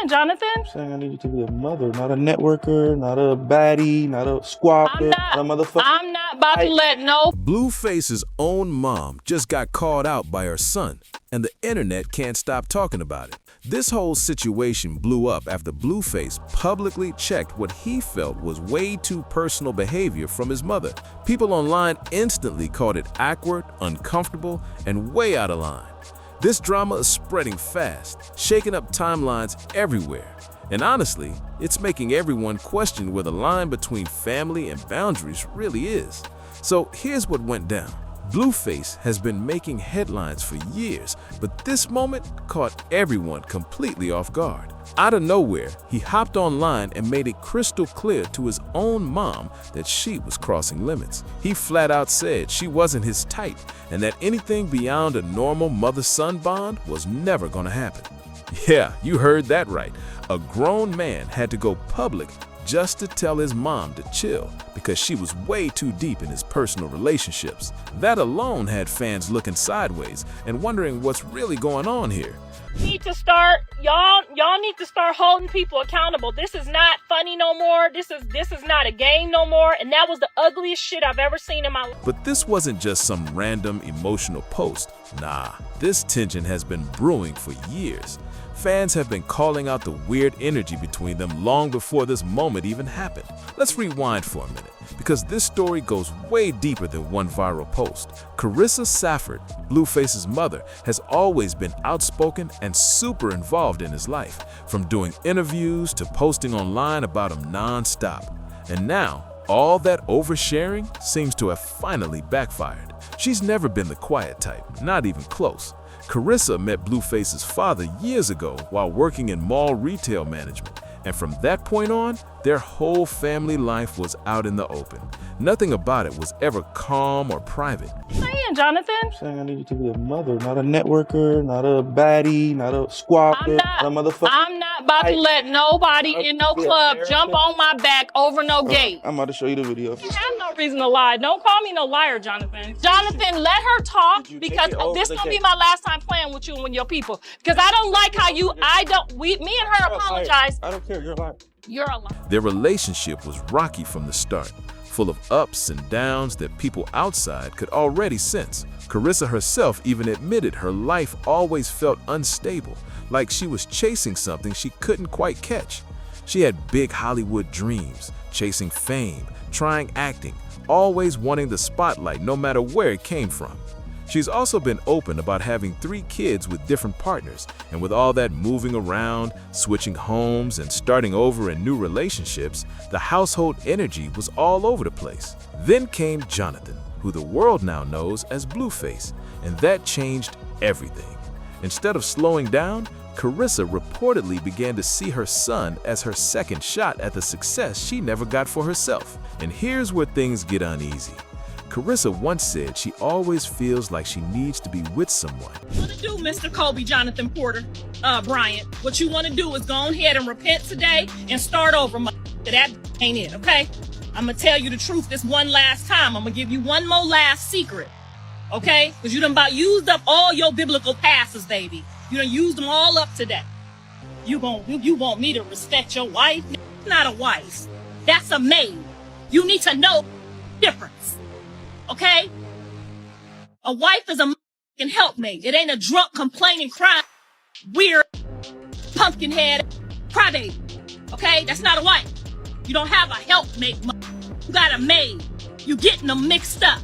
saying, Jonathan? I'm saying I need you to be a mother, not a networker, not a baddie, not a squawker, not a motherfucker. I'm not about to let no. Blueface's own mom just got called out by her son, and the internet can't stop talking about it. This whole situation blew up after Blueface publicly checked what he felt was way too personal behavior from his mother. People online instantly called it awkward, uncomfortable, and way out of line. This drama is spreading fast, shaking up timelines everywhere. And honestly, it's making everyone question where the line between family and boundaries really is. So here's what went down. Blueface has been making headlines for years, but this moment caught everyone completely off guard. Out of nowhere, he hopped online and made it crystal clear to his own mom that she was crossing limits. He flat out said she wasn't his type and that anything beyond a normal mother-son bond was never gonna happen. Yeah, you heard that right. A grown man had to go public just to tell his mom to chill because she was way too deep in his personal relationships. That alone had fans looking sideways and wondering what's really going on here. Y'all need to start holding people accountable. This is not funny no more. This is not a game no more. And that was the ugliest shit I've ever seen in my life. But this wasn't just some random emotional post. Nah, this tension has been brewing for years. Fans have been calling out the weird energy between them long before this moment even happened. Let's rewind for a minute, because this story goes way deeper than one viral post. Chrisean Safford, Blueface's mother, has always been outspoken and super involved in his life, from doing interviews to posting online about him non-stop. And now, all that oversharing seems to have finally backfired. She's never been the quiet type, not even close. Chrisean met Blueface's father years ago while working in mall retail management, and from that point on, their whole family life was out in the open. Nothing about it was ever calm or private. Saying, Jonathan? I'm saying I need you to be a mother, not a networker, not a baddie, not a squawker, not a motherfucker. I'm not about to let nobody in no club jump on my back over no gate. I'm about to show you the video. You have no reason to lie. Don't call me no liar, Jonathan. Jonathan, let her talk, because this gonna be my last time playing with you and your people. Because I don't like how me and her apologize. I don't care, you're a liar. You're a liar. Their relationship was rocky from the start, full of ups and downs that people outside could already sense. Chrisean herself even admitted her life always felt unstable, like she was chasing something she couldn't quite catch. She had big Hollywood dreams, chasing fame, trying acting, always wanting the spotlight no matter where it came from. She's also been open about having 3 kids with different partners, and with all that moving around, switching homes, and starting over in new relationships, the household energy was all over the place. Then came Jonathan, who the world now knows as Blueface, and that changed everything. Instead of slowing down, Chrisean reportedly began to see her son as her second shot at the success she never got for herself. And here's where things get uneasy. Chrisean once said she always feels like she needs to be with someone. What you want to do, Mr. Kobe Jonathan Porter, Bryant? What you want to do is go ahead and repent today and start over. That ain't it, okay? I'm going to tell you the truth this one last time. I'm going to give you one more last secret, okay? Because you done about used up all your biblical passes, baby. You done used them all up today. You want me to respect your wife? Not a wife. That's a maid. You need to know the difference. Okay? A wife is a fucking helpmate. It ain't a drunk, complaining, crying, weird, pumpkin head crybaby. Okay? That's not a wife. You don't have a helpmate. You got a maid. You getting them mixed up.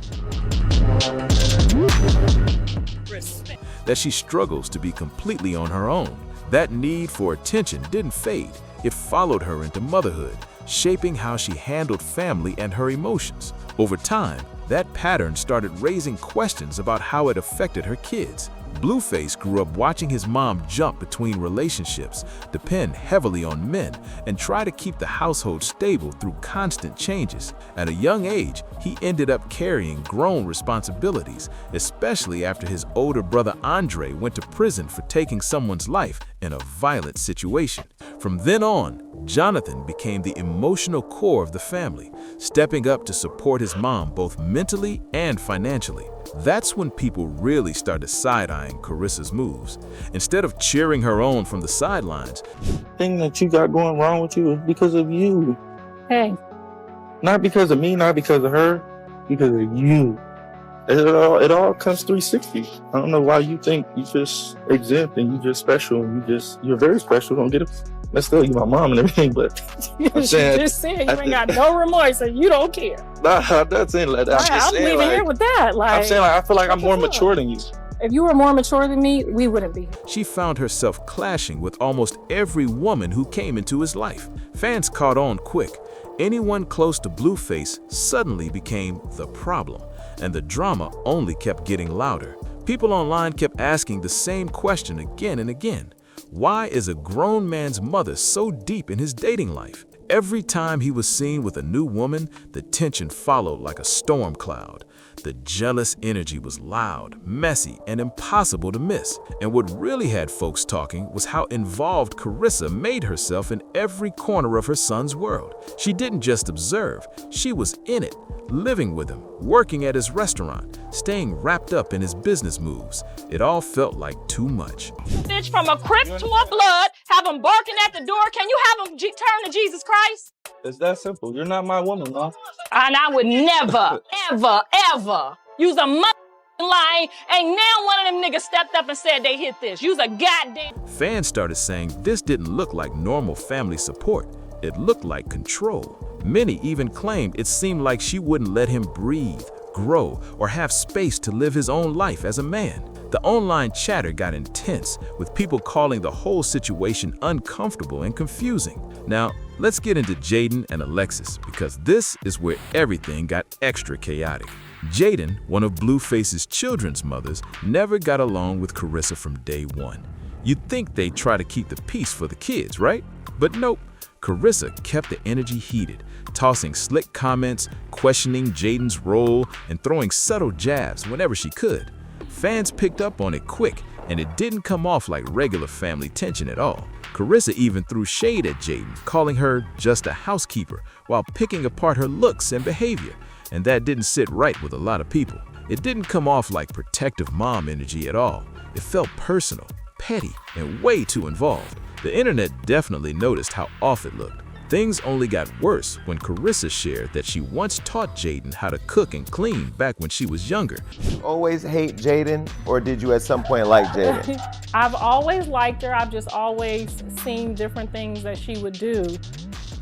Respect. That she struggles to be completely on her own. That need for attention didn't fade. It followed her into motherhood, shaping how she handled family and her emotions. Over time, that pattern started raising questions about how it affected her kids. Blueface grew up watching his mom jump between relationships, depend heavily on men, and try to keep the household stable through constant changes. At a young age, he ended up carrying grown responsibilities, especially after his older brother Andre went to prison for taking someone's life in a violent situation. From then on, Jonathan became the emotional core of the family, stepping up to support his mom both mentally and financially. That's when people really started side-eyeing Carissa's moves. Instead of cheering her on from the sidelines, Thing that you got going wrong with you is because of you. Hey, Not because of me, not because of her, because of you. It all comes 360. I don't know why you think you just exempt and you just special and you're very special. Don't get it messed up. You my mom and everything, but I'm saying, just saying you ain't got no remorse and you don't care. nah, I'm not saying like that. I'm leaving here with that. Like, I'm saying, like, I feel like I'm more mature than you. if you were more mature than me, we wouldn't be here. she found herself clashing with almost every woman who came into his life. Fans caught on quick. Anyone close to Blueface suddenly became the problem, and the drama only kept getting louder. People online kept asking the same question again and again. Why is a grown man's mother so deep in his dating life? Every time he was seen with a new woman, the tension followed like a storm cloud. The jealous energy was loud, messy, and impossible to miss. And what really had folks talking was how involved Carissa made herself in every corner of her son's world. She didn't just observe, she was in it, living with him, working at his restaurant, staying wrapped up in his business moves. It all felt like too much. Bitch, from a Crip to a Blood, have them barking at the door. Can you have them turn to Jesus Christ? It's that simple. You're not my woman, Mom. And I would never, ever use a line. Ain't now one of them niggas stepped up and said they hit this. Use a goddamn. Fans started saying this didn't look like normal family support. It looked like control. Many even claimed it seemed like she wouldn't let him breathe, grow, or have space to live his own life as a man. The online chatter got intense, with people calling the whole situation uncomfortable and confusing. Now, let's get into Jaidyn and Alexis, because this is where everything got extra chaotic. Jaidyn, one of Blueface's children's mothers, never got along with Carissa from day one. You'd think they'd try to keep the peace for the kids, right? But nope. Carissa kept the energy heated, tossing slick comments, questioning Jaidyn's role, and throwing subtle jabs whenever she could. Fans picked up on it quick, and it didn't come off like regular family tension at all. Carissa even threw shade at Jaidyn, calling her just a housekeeper, while picking apart her looks and behavior, and that didn't sit right with a lot of people. It didn't come off like protective mom energy at all. It felt personal, petty, and way too involved. The internet definitely noticed how off it looked. Things only got worse when Carissa shared that she once taught Jaidyn how to cook and clean back when she was younger. Always hate Jaidyn, or did you at some point like Jaidyn? I've always liked her. I've just always seen different things that she would do.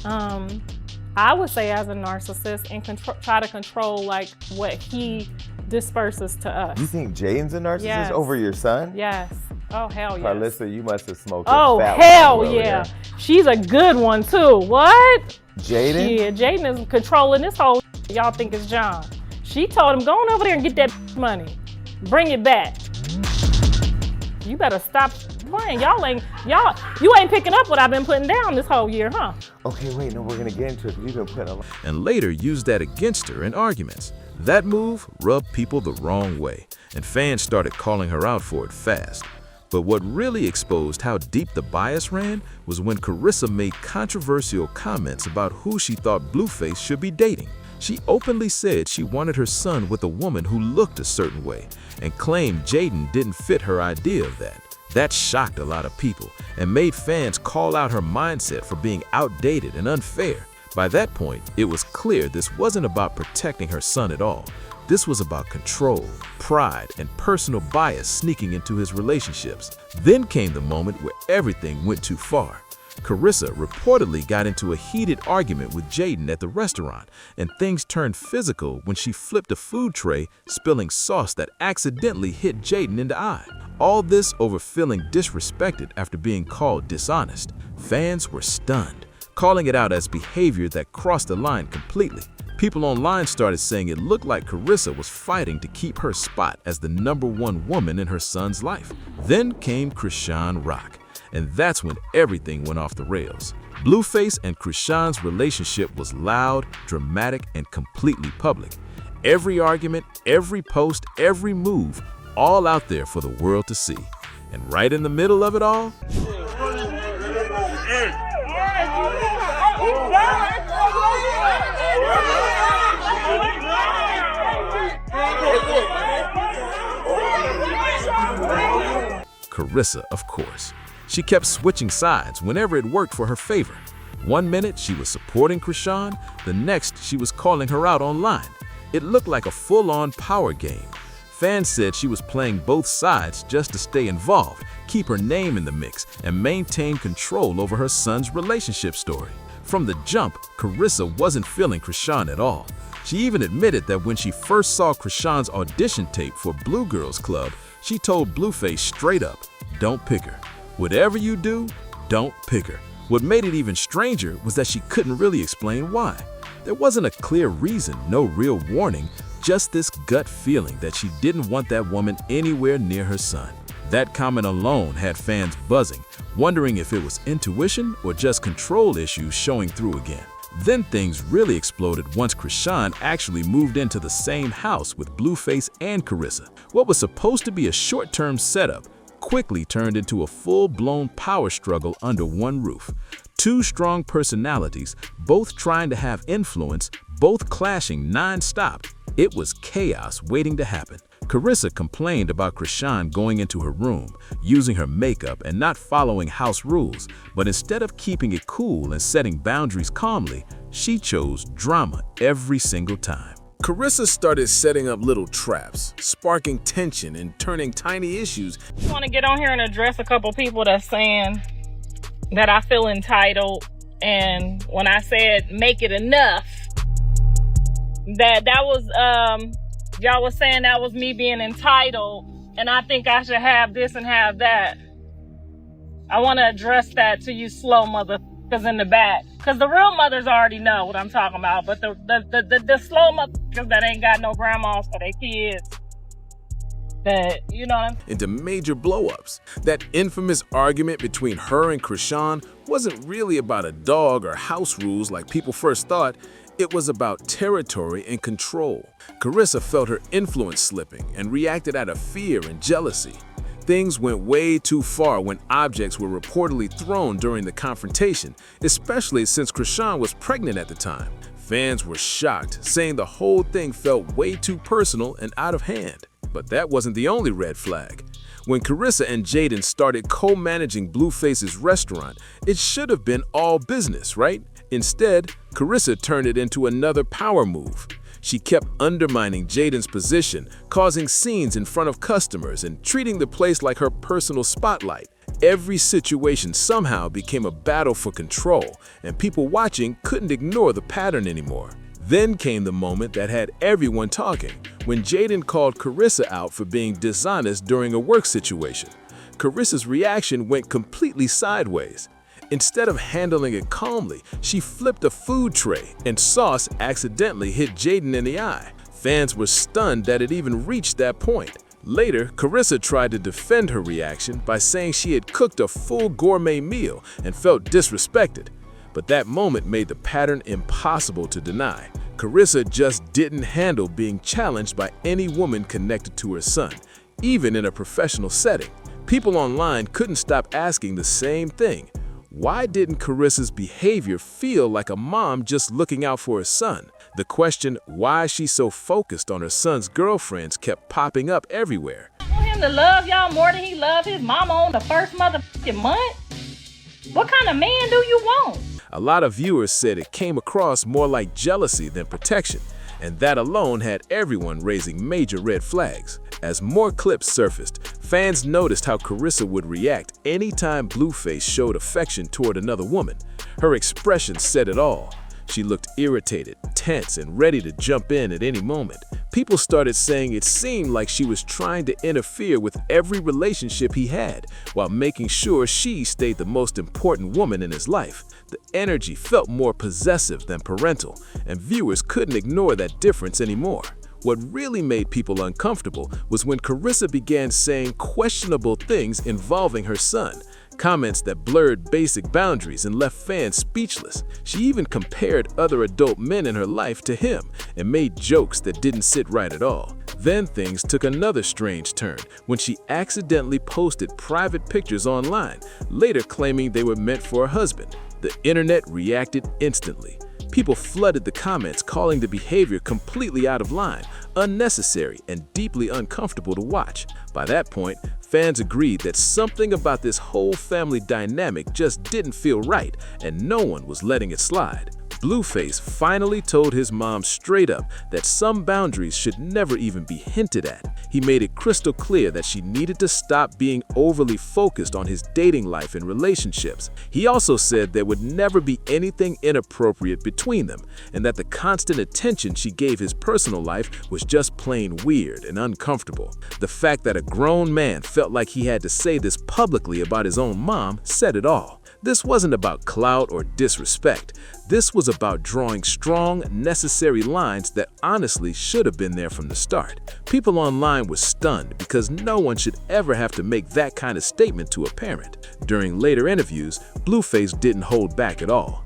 I would say as a narcissist and try to control like what he disperses to us. You think Jaidyn's a narcissist Yes. over your son? Yes. Oh, hell yes. Carissa, you must have smoked Oh, a fat hell one over yeah. there. She's a good one too. What? Jaidyn? Yeah, Jaidyn is controlling this whole y'all think it's John. She told him, go on over there and get that money. Bring it back. You better stop playing. You ain't picking up what I've been putting down this whole year, huh? Okay, wait, no, we're gonna get into it. You've been putting a lot. And later used that against her in arguments. That move rubbed people the wrong way, and fans started calling her out for it fast. But what really exposed how deep the bias ran was when Carissa made controversial comments about who she thought Blueface should be dating. She openly said she wanted her son with a woman who looked a certain way, and claimed Jaidyn didn't fit her idea of that. That shocked a lot of people and made fans call out her mindset for being outdated and unfair. By that point, it was clear this wasn't about protecting her son at all. This was about control, pride, and personal bias sneaking into his relationships. Then came the moment where everything went too far. Carissa reportedly got into a heated argument with Jaidyn at the restaurant, and things turned physical when she flipped a food tray, spilling sauce that accidentally hit Jaidyn in the eye. All this over feeling disrespected after being called dishonest. Fans were stunned, calling it out as behavior that crossed the line completely. People online started saying it looked like Carissa was fighting to keep her spot as the #1 woman in her son's life. Then came Chrisean Rock, and that's when everything went off the rails. Blueface and Chrisean's relationship was loud, dramatic, and completely public. Every argument, every post, every move, all out there for the world to see. And right in the middle of it all, Carissa, of course. She kept switching sides whenever it worked for her favor. One minute she was supporting Chrisean, the next she was calling her out online. It looked like a full-on power game. Fans said she was playing both sides just to stay involved, keep her name in the mix, and maintain control over her son's relationship story. From the jump, Carissa wasn't feeling Chrisean at all. She even admitted that when she first saw Chrisean's audition tape for Blue Girls Club, she told Blueface straight up, "Don't pick her. Whatever you do, don't pick her." What made it even stranger was that she couldn't really explain why. There wasn't a clear reason, no real warning, just this gut feeling that she didn't want that woman anywhere near her son. That comment alone had fans buzzing, wondering if it was intuition or just control issues showing through again. Then things really exploded once Chrisean actually moved into the same house with Blueface and Carissa. What was supposed to be a short-term setup quickly turned into a full-blown power struggle under one roof. Two strong personalities, both trying to have influence, both clashing non-stop. It was chaos waiting to happen. Carissa complained about Chrisean going into her room, using her makeup and not following house rules, but instead of keeping it cool and setting boundaries calmly, she chose drama every single time. Carissa started setting up little traps, sparking tension and turning tiny issues. I want to get on here and address a couple people that's saying that I feel entitled, and when I said make it enough, that was y'all was saying that was me being entitled, and I think I should have this and have that. I want to address that to you slow motherfuckers in the back, because the real mothers already know what I'm talking about, but the slow motherfuckers that ain't got no grandmas for their kids, that, you know what I'm into major blow-ups. That infamous argument between her and Chrisean wasn't really about a dog or house rules like people first thought. It was about territory and control. Carissa felt her influence slipping and reacted out of fear and jealousy. Things went way too far when objects were reportedly thrown during the confrontation, especially since Chrisean was pregnant at the time. Fans were shocked, saying the whole thing felt way too personal and out of hand. But that wasn't the only red flag. When Carissa and Jaidyn started co-managing Blueface's restaurant, it should have been all business, right? Instead, Carissa turned it into another power move. She kept undermining Jaidyn's position, causing scenes in front of customers and treating the place like her personal spotlight. Every situation somehow became a battle for control, and people watching couldn't ignore the pattern anymore. Then came the moment that had everyone talking, when Jaidyn called Carissa out for being dishonest during a work situation. Carissa's reaction went completely sideways. Instead of handling it calmly, she flipped a food tray, and sauce accidentally hit Jaidyn in the eye. Fans were stunned that it even reached that point. Later, Carissa tried to defend her reaction by saying she had cooked a full gourmet meal and felt disrespected. But that moment made the pattern impossible to deny. Carissa just didn't handle being challenged by any woman connected to her son, even in a professional setting. People online couldn't stop asking the same thing. Why didn't Carissa's behavior feel like a mom just looking out for her son? The question, why she's so focused on her son's girlfriends, kept popping up everywhere. I want him to love y'all more than he loved his mama on the first motherfucking month? What kind of man do you want? A lot of viewers said it came across more like jealousy than protection, and that alone had everyone raising major red flags. As more clips surfaced, fans noticed how Carissa would react anytime Blueface showed affection toward another woman. Her expression said it all. She looked irritated, tense, and ready to jump in at any moment. People started saying it seemed like she was trying to interfere with every relationship he had, while making sure she stayed the most important woman in his life. The energy felt more possessive than parental, and viewers couldn't ignore that difference anymore. What really made people uncomfortable was when Carissa began saying questionable things involving her son, comments that blurred basic boundaries and left fans speechless. She even compared other adult men in her life to him and made jokes that didn't sit right at all. Then things took another strange turn when she accidentally posted private pictures online, later claiming they were meant for her husband. The internet reacted instantly. People flooded the comments, calling the behavior completely out of line, unnecessary, and deeply uncomfortable to watch. By that point, fans agreed that something about this whole family dynamic just didn't feel right, and no one was letting it slide. Blueface finally told his mom straight up that some boundaries should never even be hinted at. He made it crystal clear that she needed to stop being overly focused on his dating life and relationships. He also said there would never be anything inappropriate between them, and that the constant attention she gave his personal life was just plain weird and uncomfortable. The fact that a grown man felt like he had to say this publicly about his own mom said it all. This wasn't about clout or disrespect. This was about drawing strong, necessary lines that honestly should have been there from the start. People online were stunned because no one should ever have to make that kind of statement to a parent. During later interviews, Blueface didn't hold back at all.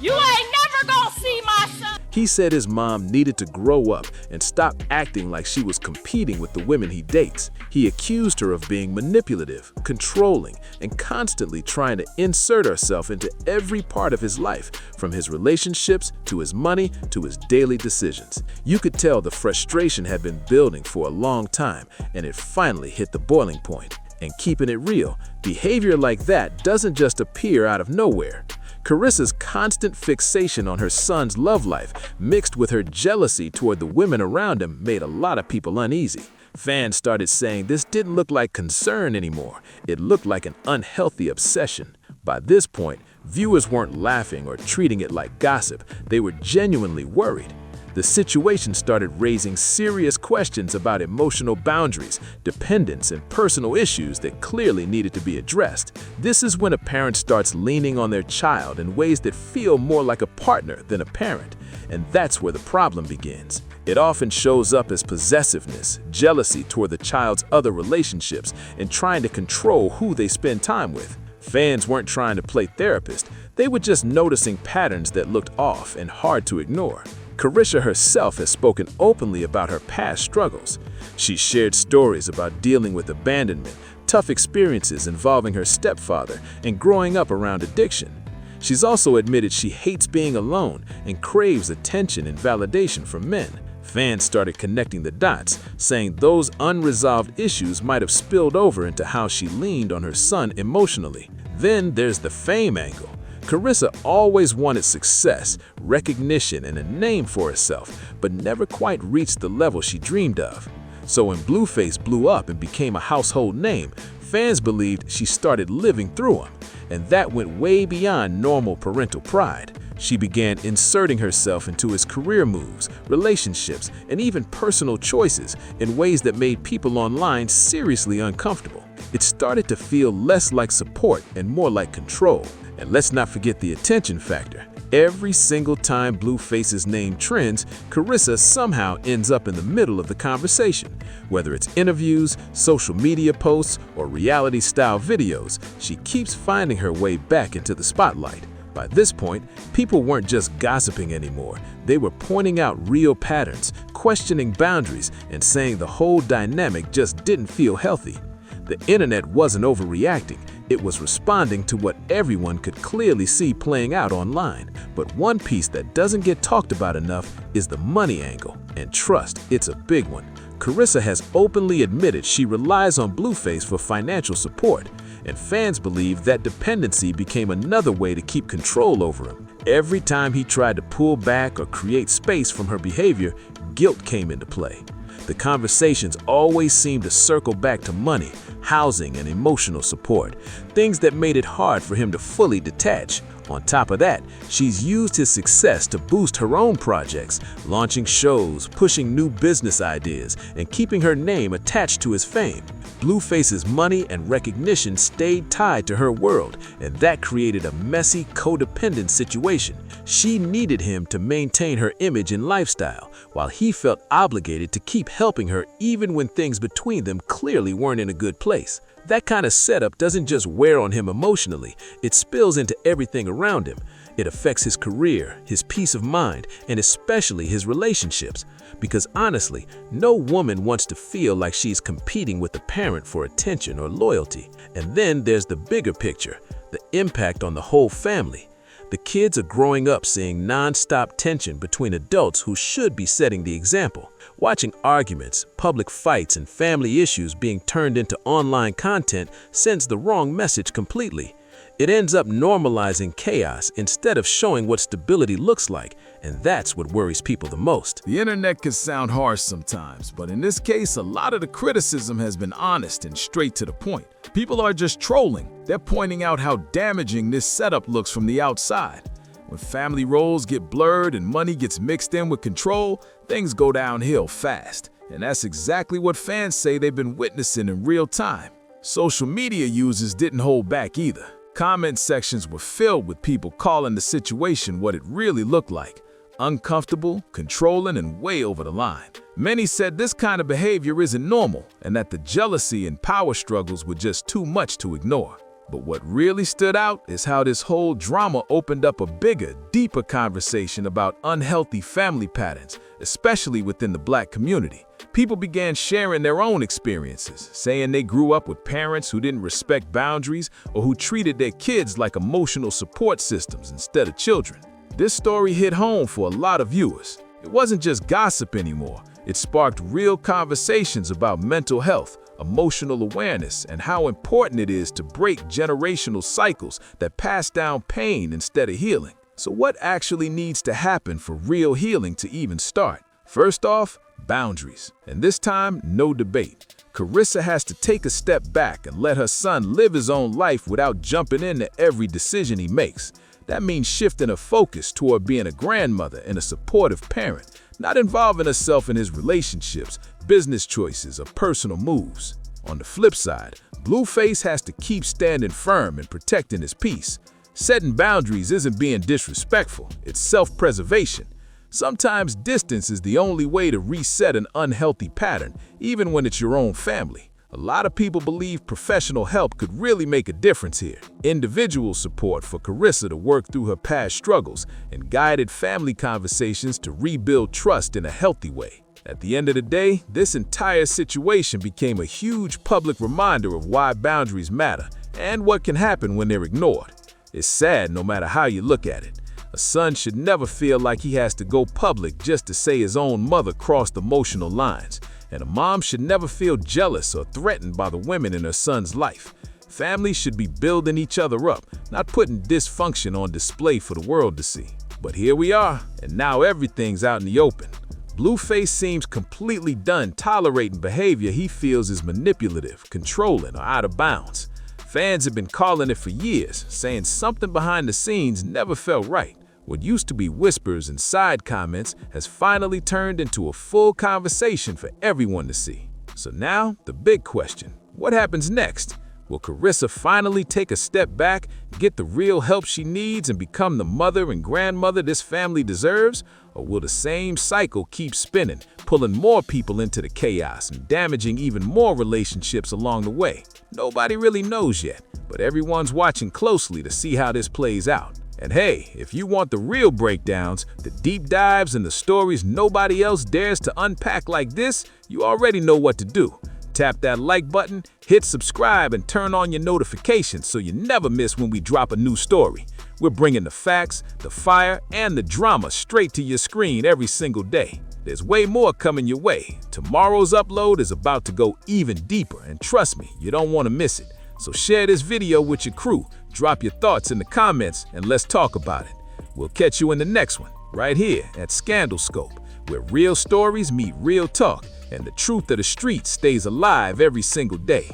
You ain't never gonna see my son. He said his mom needed to grow up and stop acting like she was competing with the women he dates. He accused her of being manipulative, controlling, and constantly trying to insert herself into every part of his life, from his relationships to his money to his daily decisions. You could tell the frustration had been building for a long time, and it finally hit the boiling point. And keeping it real, behavior like that doesn't just appear out of nowhere. Carissa's constant fixation on her son's love life, mixed with her jealousy toward the women around him, made a lot of people uneasy. Fans started saying this didn't look like concern anymore. It looked like an unhealthy obsession. By this point, viewers weren't laughing or treating it like gossip. They were genuinely worried. The situation started raising serious questions about emotional boundaries, dependence, and personal issues that clearly needed to be addressed. This is when a parent starts leaning on their child in ways that feel more like a partner than a parent, and that's where the problem begins. It often shows up as possessiveness, jealousy toward the child's other relationships, and trying to control who they spend time with. Fans weren't trying to play therapist, they were just noticing patterns that looked off and hard to ignore. Chrisean herself has spoken openly about her past struggles. She shared stories about dealing with abandonment, tough experiences involving her stepfather, and growing up around addiction. She's also admitted she hates being alone and craves attention and validation from men. Fans started connecting the dots, saying those unresolved issues might have spilled over into how she leaned on her son emotionally. Then there's the fame angle. Chrisean always wanted success, recognition, and a name for herself, but never quite reached the level she dreamed of. So when Blueface blew up and became a household name, fans believed she started living through him, and that went way beyond normal parental pride. She began inserting herself into his career moves, relationships, and even personal choices in ways that made people online seriously uncomfortable. It started to feel less like support and more like control. And let's not forget the attention factor. Every single time Blueface's name trends, Chrisean somehow ends up in the middle of the conversation. Whether it's interviews, social media posts, or reality-style videos, she keeps finding her way back into the spotlight. By this point, people weren't just gossiping anymore. They were pointing out real patterns, questioning boundaries, and saying the whole dynamic just didn't feel healthy. The internet wasn't overreacting. It was responding to what everyone could clearly see playing out online. But one piece that doesn't get talked about enough is the money angle. And trust, it's a big one. Chrisean has openly admitted she relies on Blueface for financial support, and fans believe that dependency became another way to keep control over him. Every time he tried to pull back or create space from her behavior, guilt came into play. The conversations always seemed to circle back to money, housing, and emotional support, things that made it hard for him to fully detach. On top of that, she's used his success to boost her own projects, launching shows, pushing new business ideas, and keeping her name attached to his fame. Blueface's money and recognition stayed tied to her world, and that created a messy, codependent situation. She needed him to maintain her image and lifestyle, while he felt obligated to keep helping her even when things between them clearly weren't in a good place. That kind of setup doesn't just wear on him emotionally, it spills into everything around him. It affects his career, his peace of mind, and especially his relationships. Because honestly, no woman wants to feel like she's competing with a parent for attention or loyalty. And then there's the bigger picture, the impact on the whole family. The kids are growing up seeing non-stop tension between adults who should be setting the example. Watching arguments, public fights, and family issues being turned into online content sends the wrong message completely. It ends up normalizing chaos instead of showing what stability looks like, and that's what worries people the most. The internet can sound harsh sometimes, but in this case, a lot of the criticism has been honest and straight to the point. People are just trolling. They're pointing out how damaging this setup looks from the outside. When family roles get blurred and money gets mixed in with control, things go downhill fast. And that's exactly what fans say they've been witnessing in real time. Social media users didn't hold back either. Comment sections were filled with people calling the situation what it really looked like: uncomfortable, controlling, and way over the line. Many said this kind of behavior isn't normal and that the jealousy and power struggles were just too much to ignore. But what really stood out is how this whole drama opened up a bigger, deeper conversation about unhealthy family patterns, especially within the Black community. People began sharing their own experiences, saying they grew up with parents who didn't respect boundaries or who treated their kids like emotional support systems instead of children. This story hit home for a lot of viewers. It wasn't just gossip anymore. It sparked real conversations about mental health, emotional awareness, and how important it is to break generational cycles that pass down pain instead of healing. So what actually needs to happen for real healing to even start? First off, boundaries. And this time, no debate. Chrisean has to take a step back and let her son live his own life without jumping into every decision he makes. That means shifting her focus toward being a grandmother and a supportive parent, not involving herself in his relationships, business choices, or personal moves. On the flip side, Blueface has to keep standing firm and protecting his peace. Setting boundaries isn't being disrespectful, it's self-preservation. Sometimes distance is the only way to reset an unhealthy pattern, even when it's your own family. A lot of people believe professional help could really make a difference here. Individual support for Chrisean to work through her past struggles and guided family conversations to rebuild trust in a healthy way. At the end of the day, this entire situation became a huge public reminder of why boundaries matter and what can happen when they're ignored. It's sad no matter how you look at it. A son should never feel like he has to go public just to say his own mother crossed emotional lines. And a mom should never feel jealous or threatened by the women in her son's life. Families should be building each other up, not putting dysfunction on display for the world to see. But here we are, and now everything's out in the open. Blueface seems completely done tolerating behavior he feels is manipulative, controlling, or out of bounds. Fans have been calling it for years, saying something behind the scenes never felt right. What used to be whispers and side comments has finally turned into a full conversation for everyone to see. So now, the big question: what happens next? Will Chrisean finally take a step back, get the real help she needs, and become the mother and grandmother this family deserves? Or will the same cycle keep spinning, pulling more people into the chaos and damaging even more relationships along the way? Nobody really knows yet, but everyone's watching closely to see how this plays out. And hey, if you want the real breakdowns, the deep dives, and the stories nobody else dares to unpack like this, you already know what to do. Tap that like button, hit subscribe, and turn on your notifications so you never miss when we drop a new story. We're bringing the facts, the fire, and the drama straight to your screen every single day. There's way more coming your way. Tomorrow's upload is about to go even deeper, and trust me, you don't want to miss it. So share this video with your crew, drop your thoughts in the comments, and let's talk about it. We'll catch you in the next one, right here at Scandal Scope, where real stories meet real talk, and the truth of the streets stays alive every single day.